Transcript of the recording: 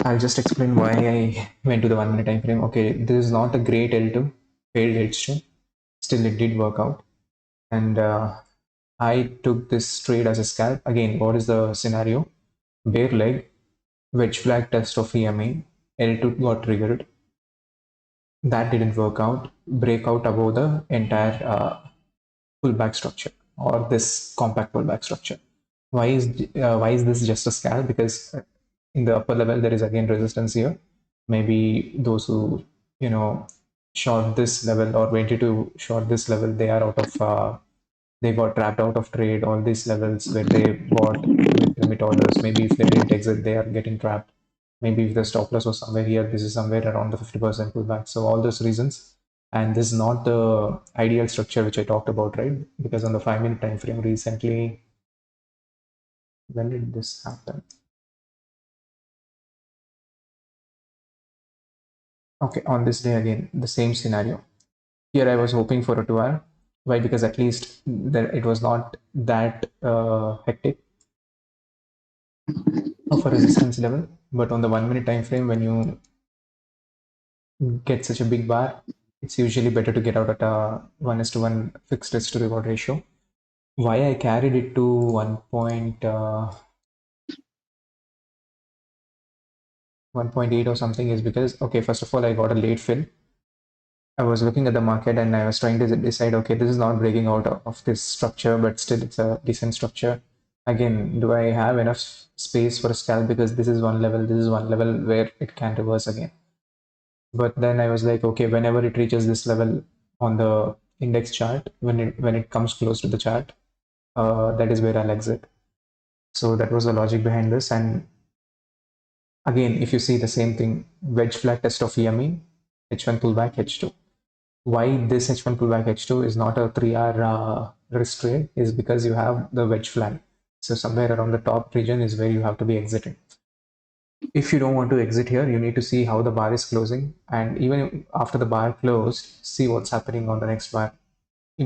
I'll just explain why I went to the 1 minute time frame. Okay, this is not a great L2, failed H2. Still, it did work out. And I took this trade as a scalp. Again, what is the scenario? Bare leg, wedge flag test of EMA, L2 got triggered. That didn't work out. Breakout above the entire pullback structure or this compact pullback structure. Why is this just a scalp? Because in the upper level there is again resistance here. Maybe those who short this level or went to short this level, they are out of they got trapped out of trade. All these levels where they bought with limit orders, maybe if they didn't exit, they are getting trapped. Maybe if the stop loss was somewhere here, this is somewhere around the 50% pullback. So all those reasons, and this is not the ideal structure which I talked about, right? Because on the 5 minute time frame recently, when did this happen? Okay, on this day again, the same scenario. Here I was hoping for a 2 hour. Why? Because at least there, it was not that hectic of a resistance level. But on the 1 minute time frame, when you get such a big bar, it's usually better to get out at a 1:1 fixed risk to reward ratio. Why I carried it to 1.8 or something is because, okay, first of all, I got a late fill. I was looking at the market and I was trying to decide, okay, this is not breaking out of this structure, but still it's a decent structure. Again, do I have enough space for a scalp? Because this is one level where it can reverse again. But then I was like, okay, whenever it reaches this level on the index chart, when it comes close to the chart, that is where I'll exit. So that was the logic behind this. And again, if you see the same thing, wedge flag test of EME, H1 pullback, H2. Why this H1 pullback H2 is not a 3-hour risk trade is because you have the wedge flag. So somewhere around the top region is where you have to be exiting. If you don't want to exit here, you need to see how the bar is closing, and even after the bar closed, see what's happening on the next bar.